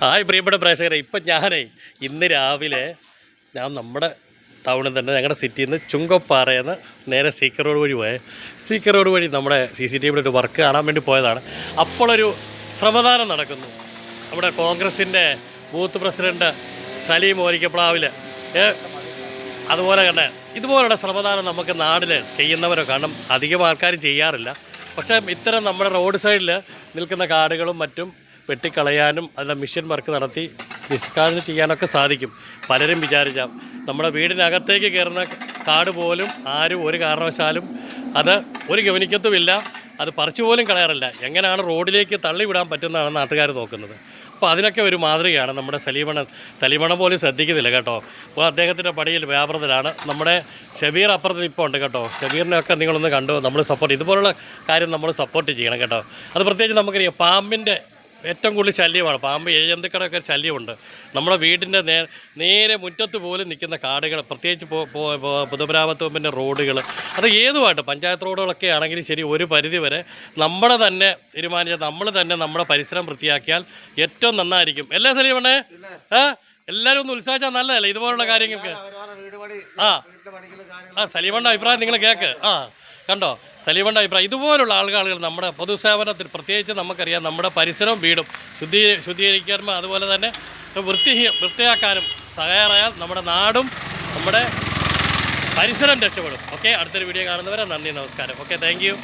Hi പ്രിയപ്പെട്ട പ്രേക്ഷകരെ, ഇപ്പം ഇന്ന് രാവിലെ ഞാൻ നമ്മുടെ ടൗണിൽ തന്നെ ഞങ്ങളുടെ സിറ്റിയിൽ നിന്ന് ചുങ്കപ്പാറയിൽ നിന്ന് നേരെ സീക്കർ റോഡ് വഴി പോയത്. സീക്കർ റോഡ് വഴി നമ്മുടെ CCTVയുടെ ഒരു വർക്ക് കാണാൻ വേണ്ടി പോയതാണ്. അപ്പോഴൊരു ശ്രമദാനം നടക്കുന്നു. നമ്മുടെ കോൺഗ്രസിൻ്റെ ബൂത്ത് പ്രസിഡൻറ്റ് സലീം ഓരിക്കപ്ലാവിൽ അതുപോലെ തന്നെ ഇതുപോലുള്ള ശ്രമദാനം നമുക്ക് നാട്ടിൽ ചെയ്യുന്നവരോ കാരണം അധികം ആൾക്കാരും ചെയ്യാറില്ല. പക്ഷേ ഇത്തരം നമ്മുടെ റോഡ് സൈഡിൽ നിൽക്കുന്ന കാടുകളും മറ്റും വെട്ടിക്കളയാനും അതിൻ്റെ മിഷൻ വർക്ക് നടത്തി നിഷ്കാസനം ചെയ്യാനൊക്കെ സാധിക്കും. പലരും വിചാരിച്ചാൽ നമ്മുടെ വീടിനകത്തേക്ക് കയറുന്ന കാട് പോലും ആരും ഒരു കാരണവശാലും അത് ഒരു ഗവനിക്കത്തുമില്ല, അത് പറിച്ചു പോലും കളയാറില്ല. റോഡിലേക്ക് തള്ളിവിടാൻ പറ്റുന്നതാണ് നാട്ടുകാർ നോക്കുന്നത്. അപ്പോൾ അതിനൊക്കെ ഒരു മാതൃകയാണ് നമ്മുടെ സലീമണ്ണൻ പോലും ശ്രദ്ധിക്കുന്നില്ല കേട്ടോ. അപ്പോൾ അദ്ദേഹത്തിൻ്റെ പടിയിൽ വ്യാപൃതരാണ്. നമ്മുടെ ഷബീർ അപ്പുറത്ത് ഇപ്പോൾ ഉണ്ട് കേട്ടോ. ഷബീറിനെയൊക്കെ നിങ്ങളൊന്ന് കണ്ടു. നമ്മൾ സപ്പോർട്ട് ഇതുപോലുള്ള കാര്യം നമ്മൾ സപ്പോർട്ട് ചെയ്യണം കേട്ടോ. അത് പ്രത്യേകിച്ച് നമുക്കറിയാം പാമ്പിൻ്റെ ഏറ്റവും കൂടുതൽ ശല്യമാണ്. പാമ്പ് എഴജന്തുക്കളൊക്കെ ശല്യമുണ്ട്. നമ്മുടെ വീടിൻ്റെ നേരെ മുറ്റത്ത് പോലും നിൽക്കുന്ന കാടുകൾ, പ്രത്യേകിച്ച് പൊതുമരാമത്ത് വകുപ്പിൻ്റെ റോഡുകൾ, അത് ഏതുമായിട്ട് പഞ്ചായത്ത് റോഡുകളൊക്കെ ആണെങ്കിലും ശരി, ഒരു പരിധി വരെ നമ്മുടെ തന്നെ തീരുമാനിച്ച നമ്മൾ തന്നെ നമ്മുടെ പരിസരം വൃത്തിയാക്കിയാൽ ഏറ്റവും നന്നായിരിക്കും. അല്ലേ സലീമണ്ണേ? എല്ലാവരും ഒന്ന് ഉത്സാഹിച്ചാൽ നല്ലതല്ലേ ഇതുപോലുള്ള കാര്യങ്ങൾക്ക്? സലീമണ്ണ അഭിപ്രായം നിങ്ങൾ കേൾക്ക്. കണ്ടോ സലീമണ്ണ അഭിപ്രായം? ഇതുപോലുള്ള ആളുകൾ നമ്മുടെ പൊതുസേവനത്തിൽ പ്രത്യേകിച്ച് നമുക്കറിയാം നമ്മുടെ പരിസരവും വീടും ശുദ്ധീകരിക്കാനും അതുപോലെ തന്നെ വൃത്തിയാക്കാനും തയ്യാറായാൽ നമ്മുടെ നാടും നമ്മുടെ പരിസരം രക്ഷപ്പെടും. ഓക്കെ, അടുത്തൊരു വീഡിയോ കാണുന്നവരെ നന്ദി, നമസ്കാരം. Okay, thank you.